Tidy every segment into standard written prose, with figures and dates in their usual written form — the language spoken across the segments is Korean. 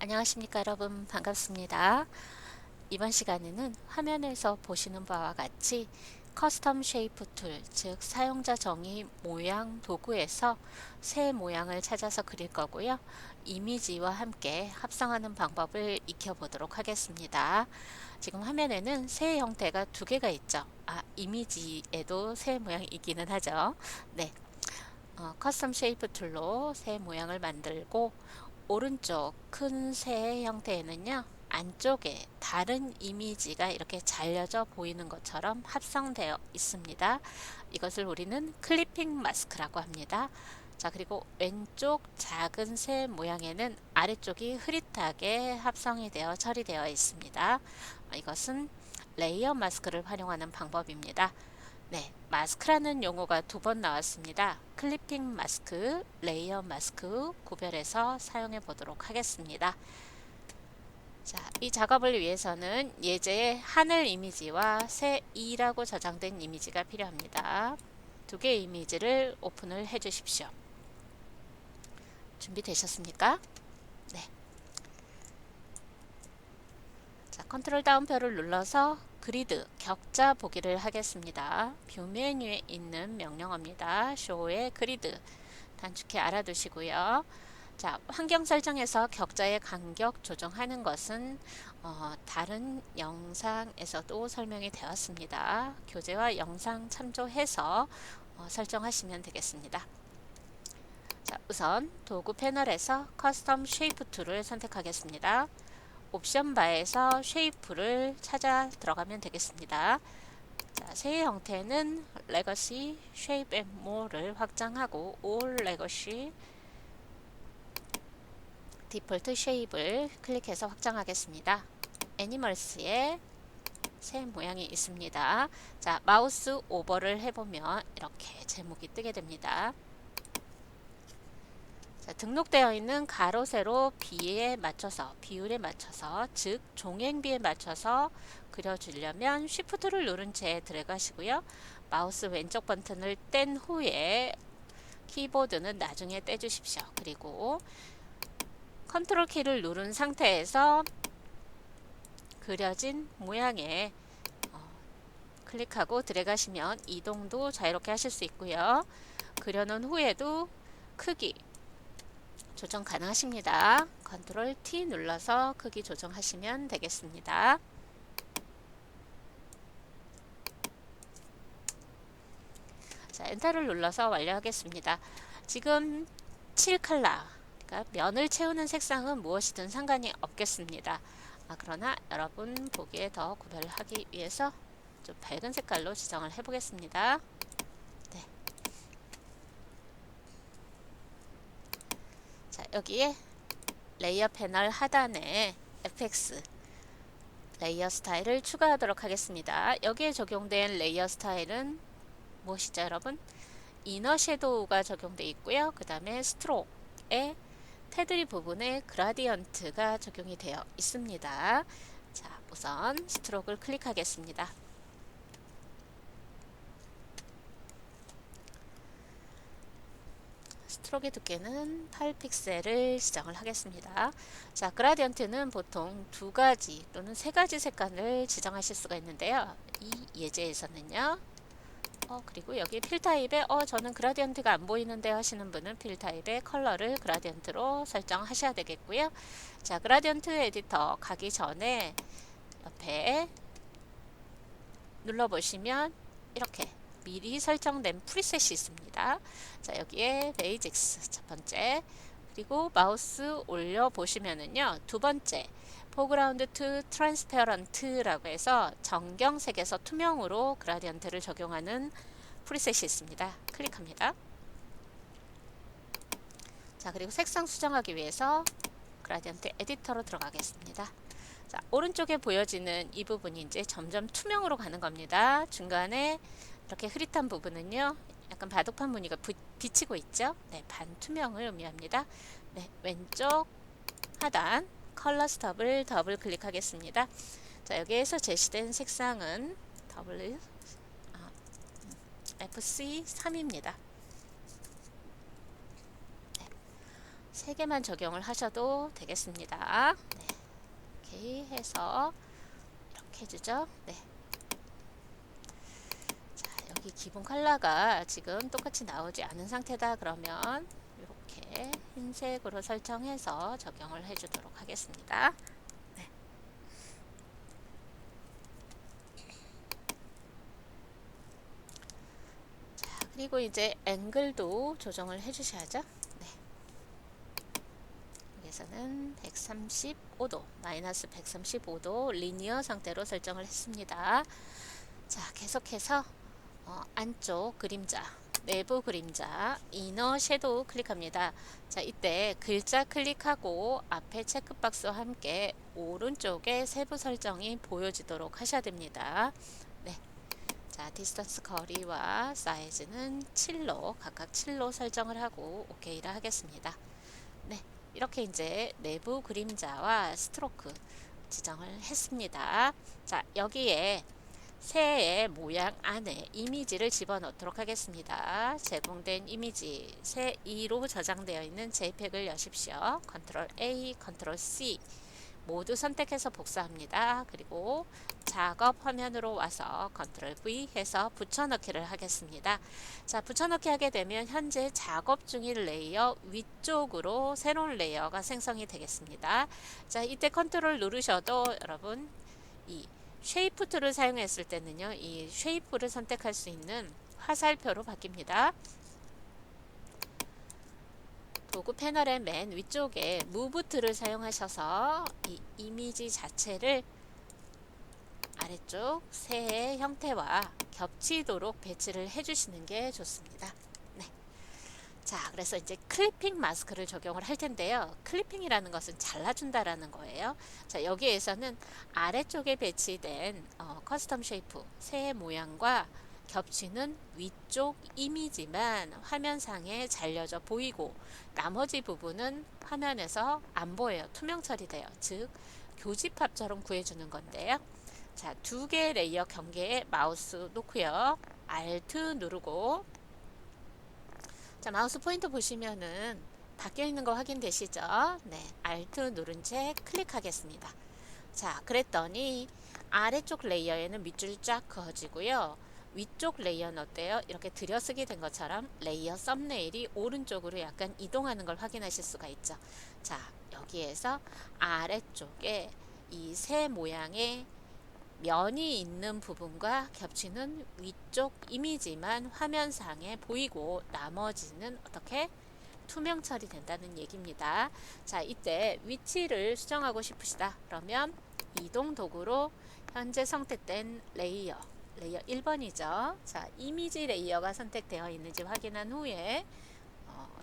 안녕하십니까 여러분, 반갑습니다. 이번 시간에는 화면에서 보시는 바와 같이 커스텀 쉐이프 툴, 즉 사용자 정의 모양 도구에서 새 모양을 찾아서 그릴 거고요. 이미지와 함께 합성하는 방법을 익혀보도록 하겠습니다. 지금 화면에는 새 형태가 두 개가 있죠. 이미지에도 새 모양이 있기는 하죠. 네, 커스텀 쉐이프 툴로 새 모양을 만들고, 오른쪽 큰 새 형태에는요, 안쪽에 다른 이미지가 이렇게 잘려져 보이는 것처럼 합성되어 있습니다. 이것을 우리는 클리핑 마스크라고 합니다. 자, 그리고 왼쪽 작은 새 모양에는 아래쪽이 흐릿하게 합성이 되어 처리되어 있습니다. 이것은 레이어 마스크를 활용하는 방법입니다. 네, 마스크라는 용어가 두 번 나왔습니다. 클리핑 마스크, 레이어 마스크 구별해서 사용해 보도록 하겠습니다. 자, 이 작업을 위해서는 예제의 하늘 이미지와 새 2라고 저장된 이미지가 필요합니다. 두 개의 이미지를 오픈을 해 주십시오. 준비되셨습니까? 네. 자, 컨트롤 다운표를 눌러서 그리드 격자 보기를 하겠습니다. 뷰 메뉴에 있는 명령어입니다. show의 그리드 단축키 알아두시고요. 자, 환경 설정에서 격자의 간격 조정하는 것은 다른 영상에서도 설명이 되었습니다. 교재와 영상 참조해서 설정하시면 되겠습니다. 자, 우선 도구 패널에서 커스텀 쉐이프 툴을 선택하겠습니다. 옵션 바에서 쉐이프를 찾아 들어가면 되겠습니다. 자, 새 형태는 레거시 쉐이프 앤 모어를 확장하고 올 레거시 디폴트 쉐입을 클릭해서 확장하겠습니다. 애니멀스에 새 모양이 있습니다. 자, 마우스 오버를 해보면 이렇게 제목이 뜨게 됩니다. 자, 등록되어 있는 가로 세로 비율에 맞춰서 즉 종횡비에 맞춰서 그려주려면 쉬프트를 누른 채 드래그 하시고요. 마우스 왼쪽 버튼을 뗀 후에 키보드는 나중에 떼주십시오. 그리고 컨트롤 키를 누른 상태에서 그려진 모양에 클릭하고 드래그 하시면 이동도 자유롭게 하실 수 있고요. 그려놓은 후에도 크기 조정 가능하십니다. 컨트롤 T 눌러서 크기 조정하시면 되겠습니다. 자, 엔터를 눌러서 완료하겠습니다. 지금 7컬러, 그러니까 면을 채우는 색상은 무엇이든 상관이 없겠습니다. 그러나 여러분 보기에 더 구별하기 위해서 좀 밝은 색깔로 지정을 해 보겠습니다. 네. 자, 여기에 레이어 패널 하단에 FX 레이어 스타일을 추가하도록 하겠습니다. 여기에 적용된 레이어 스타일은 무엇이죠, 여러분? 이너 섀도우가 적용되어 있고요. 그 다음에 스트로크에 테두리 부분에 그라디언트가 적용이 되어 있습니다. 자, 우선 스트로크를 클릭하겠습니다. 스트로크의 두께는 8픽셀을 지정을 하겠습니다. 자, 그라디언트는 보통 두 가지 또는 세 가지 색깔을 지정하실 수가 있는데요. 이 예제에서는요. 그리고 여기 필 타입에 저는 그라디언트가 안 보이는데 하시는 분은 필 타입의 컬러를 그라디언트로 설정하셔야 되겠고요. 자, 그라디언트 에디터 가기 전에 옆에 눌러보시면 이렇게 미리 설정된 프리셋이 있습니다. 자, 여기에 베이직스 첫 번째, 그리고 마우스 올려 보시면은요, 두 번째 포그라운드 투 트랜스페어런트라고 해서 정경색에서 투명으로 그라디언트를 적용하는 프리셋이 있습니다. 클릭합니다. 자, 그리고 색상 수정하기 위해서 그라디언트 에디터로 들어가겠습니다. 자, 오른쪽에 보여지는 이 부분이 이제 점점 투명으로 가는 겁니다. 중간에 이렇게 흐릿한 부분은요, 약간 바둑판 무늬가 비치고 있죠? 네, 반투명을 의미합니다. 네, 왼쪽 하단 컬러 스톱을 더블 클릭하겠습니다. 자, 여기에서 제시된 색상은 FC3입니다. 3개만 적용을 하셔도 되겠습니다. 네, 이렇게 해서 이렇게 해주죠. 네. 자, 여기 기본 컬러가 지금 똑같이 나오지 않은 상태다 그러면 이렇게 흰색으로 설정해서 적용을 해주도록 하겠습니다. 네. 자, 그리고 이제 앵글도 조정을 해주셔야죠. 네. 여기서는 135도, 마이너스 135도 리니어 상태로 설정을 했습니다. 자, 계속해서 안쪽 그림자, 내부 그림자, 이너 섀도우 클릭합니다. 자, 이때 글자 클릭하고 앞에 체크박스와 함께 오른쪽에 세부 설정이 보여지도록 하셔야 됩니다. 네. 자, 디스턴스 거리와 사이즈는 7로 각각 7로 설정을 하고 OK를 하겠습니다. 네. 이렇게 이제 내부 그림자와 스트로크 지정을 했습니다. 자, 여기에 새의 모양 안에 이미지를 집어넣도록 하겠습니다. 제공된 이미지 새 2로 저장되어 있는 JPEG을 여십시오. 컨트롤 A, 컨트롤 C 모두 선택해서 복사합니다. 그리고 작업 화면으로 와서 컨트롤 V 해서 붙여넣기를 하겠습니다. 자, 붙여넣기 하게 되면 현재 작업 중인 레이어 위쪽으로 새로운 레이어가 생성이 되겠습니다. 자, 이때 컨트롤 누르셔도 여러분 이 쉐이프 툴을 사용했을 때는요, 이 쉐이프를 선택할 수 있는 화살표로 바뀝니다. 도구 패널의 맨 위쪽에 무브 툴을 사용하셔서 이 이미지 자체를 아래쪽 새의 형태와 겹치도록 배치를 해주시는 게 좋습니다. 네. 자, 그래서 이제 클리핑 마스크를 적용을 할 텐데요. 클리핑이라는 것은 잘라준다라는 거예요. 자, 여기에서는 아래쪽에 배치된 커스텀 쉐이프, 새의 모양과 겹치는 위쪽 이미지만 화면상에 잘려져 보이고 나머지 부분은 화면에서 안 보여요. 투명 처리돼요. 즉 교집합처럼 구해주는 건데요. 자, 2개 레이어 경계에 마우스 놓고요. Alt 누르고 자, 마우스 포인터 보시면은 바뀌어 있는 거 확인되시죠? 네, Alt 누른 채 클릭하겠습니다. 자, 그랬더니 아래쪽 레이어에는 밑줄 쫙 그어지고요. 위쪽 레이어는 어때요? 이렇게 들여쓰기 된 것처럼 레이어 썸네일이 오른쪽으로 약간 이동하는 걸 확인하실 수가 있죠. 자, 여기에서 아래쪽에 이 새 모양의 면이 있는 부분과 겹치는 위쪽 이미지만 화면상에 보이고 나머지는 어떻게 투명 처리된다는 얘기입니다. 자, 이때 위치를 수정하고 싶으시다. 그러면 이동 도구로 현재 선택된 레이어 1번이죠. 자, 이미지 레이어가 선택되어 있는지 확인한 후에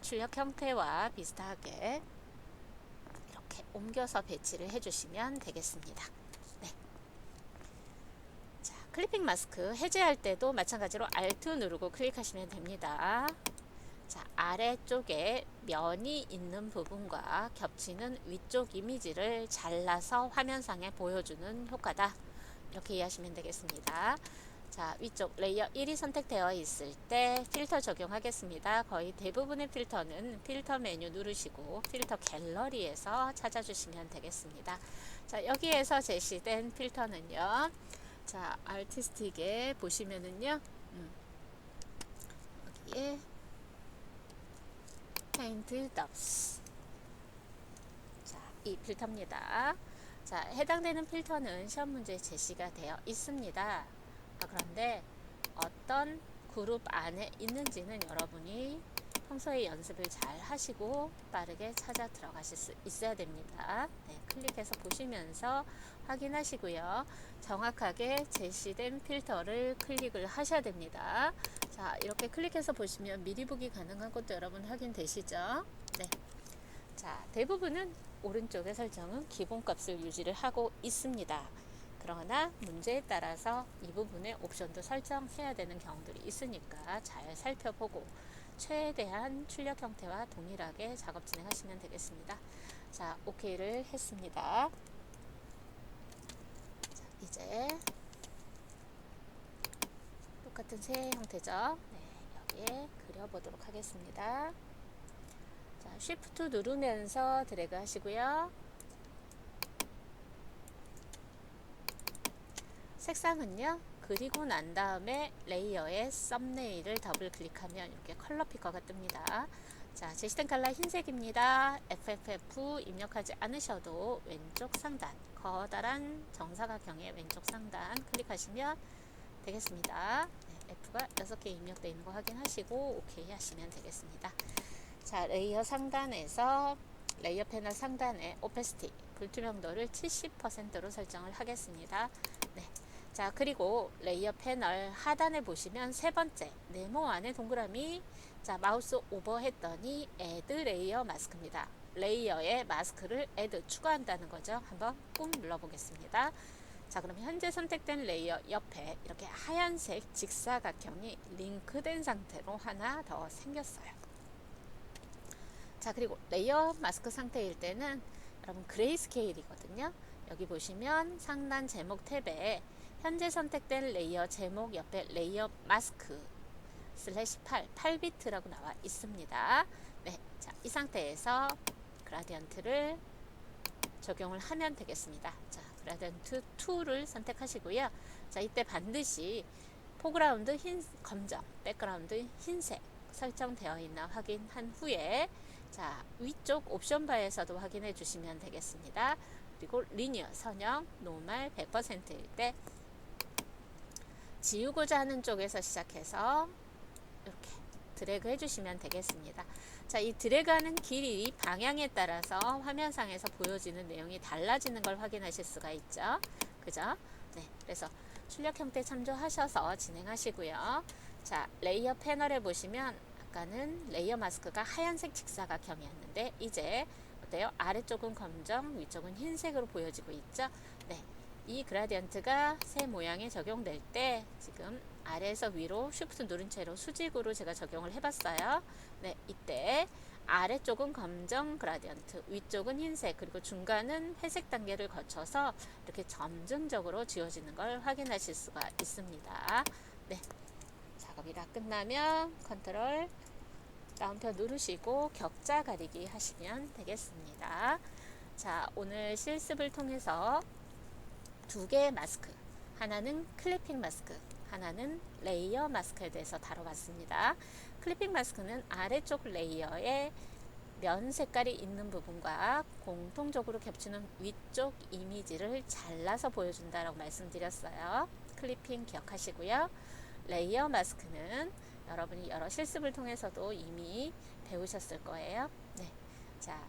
출력 형태와 비슷하게 이렇게 옮겨서 배치를 해주시면 되겠습니다. 네. 자, 클리핑 마스크 해제할 때도 마찬가지로 Alt 누르고 클릭하시면 됩니다. 자, 아래쪽에 면이 있는 부분과 겹치는 위쪽 이미지를 잘라서 화면상에 보여주는 효과다. 이렇게 이해하시면 되겠습니다. 자, 위쪽 레이어 1이 선택되어 있을 때 필터 적용하겠습니다. 거의 대부분의 필터는 필터 메뉴 누르시고 필터 갤러리에서 찾아주시면 되겠습니다. 자, 여기에서 제시된 필터는요. 자, 아티스틱에 보시면은요. 여기에 페인트 덥스. 자, 이 필터입니다. 자, 해당되는 필터는 시험 문제에 제시가 되어 있습니다. 그런데 어떤 그룹 안에 있는지는 여러분이 평소에 연습을 잘 하시고 빠르게 찾아 들어가실 수 있어야 됩니다. 네, 클릭해서 보시면서 확인하시고요. 정확하게 제시된 필터를 클릭을 하셔야 됩니다. 자, 이렇게 클릭해서 보시면 미리 보기 가능한 것도 여러분 확인되시죠? 네. 자, 대부분은 오른쪽의 설정은 기본값을 유지를 하고 있습니다. 그러나 문제에 따라서 이 부분에 옵션도 설정해야 되는 경우들이 있으니까 잘 살펴보고 최대한 출력 형태와 동일하게 작업 진행하시면 되겠습니다. 자, OK를 했습니다. 자, 이제 똑같은 새 형태죠. 네, 여기에 그려보도록 하겠습니다. 자, Shift 누르면서 드래그 하시고요. 색상은요. 그리고 난 다음에 레이어의 썸네일을 더블 클릭하면 이렇게 컬러 피커가 뜹니다. 자, 제시된 컬러 흰색입니다. FFF 입력하지 않으셔도 왼쪽 상단, 커다란 정사각형의 왼쪽 상단 클릭하시면 되겠습니다. 네, F가 6개 입력되어 있는 거 확인하시고 OK 하시면 되겠습니다. 자, 레이어 상단에서 레이어 패널 상단에 오페시티, 불투명도를 70%로 설정을 하겠습니다. 네. 자, 그리고 레이어 패널 하단에 보시면 세 번째 네모 안에 동그라미, 자, 마우스 오버 했더니 애드 레이어 마스크입니다. 레이어에 마스크를 애드 추가한다는 거죠. 한번 꾹 눌러 보겠습니다. 자, 그럼 현재 선택된 레이어 옆에 이렇게 하얀색 직사각형이 링크된 상태로 하나 더 생겼어요. 자, 그리고 레이어 마스크 상태일 때는 여러분 그레이스케일이거든요. 여기 보시면 상단 제목 탭에 현재 선택된 레이어 제목 옆에 레이어 마스크 /8, 8비트라고 나와 있습니다. 네, 자, 이 상태에서 그라디언트를 적용을 하면 되겠습니다. 자, 그라디언트 2를 선택하시고요. 자, 이때 반드시 포그라운드 검정, 백그라운드 흰색 설정되어 있나 확인한 후에 자, 위쪽 옵션 바에서도 확인해 주시면 되겠습니다. 그리고 리니어, 선형, 노멀 100%일 때 지우고자 하는 쪽에서 시작해서 이렇게 드래그 해주시면 되겠습니다. 자, 이 드래그 하는 길이 방향에 따라서 화면상에서 보여지는 내용이 달라지는 걸 확인하실 수가 있죠. 그죠? 네, 그래서 출력 형태 참조하셔서 진행하시고요. 자, 레이어 패널에 보시면 아까는 레이어 마스크가 하얀색 직사각형이었는데 이제 어때요? 아래쪽은 검정, 위쪽은 흰색으로 보여지고 있죠. 네, 이 그라디언트가 새 모양에 적용될 때 지금 아래에서 위로 쉬프트 누른 채로 수직으로 제가 적용을 해봤어요. 네, 이때 아래쪽은 검정 그라디언트, 위쪽은 흰색, 그리고 중간은 회색 단계를 거쳐서 이렇게 점증적으로 지워지는 걸 확인하실 수가 있습니다. 네, 작업이 다 끝나면 컨트롤 다운표 누르시고 격자 가리기 하시면 되겠습니다. 자, 오늘 실습을 통해서 두 개의 마스크, 하나는 클리핑 마스크, 하나는 레이어 마스크에 대해서 다뤄봤습니다. 클리핑 마스크는 아래쪽 레이어에 면 색깔이 있는 부분과 공통적으로 겹치는 위쪽 이미지를 잘라서 보여준다라고 말씀드렸어요. 클리핑 기억하시고요. 레이어 마스크는 여러분이 여러 실습을 통해서도 이미 배우셨을 거예요. 네, 자,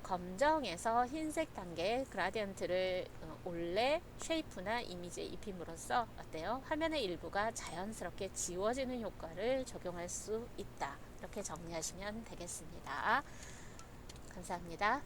검정에서 흰색 단계 그라디언트를 올레 쉐이프나 이미지에 입힘으로써 어때요? 화면의 일부가 자연스럽게 지워지는 효과를 적용할 수 있다. 이렇게 정리하시면 되겠습니다. 감사합니다.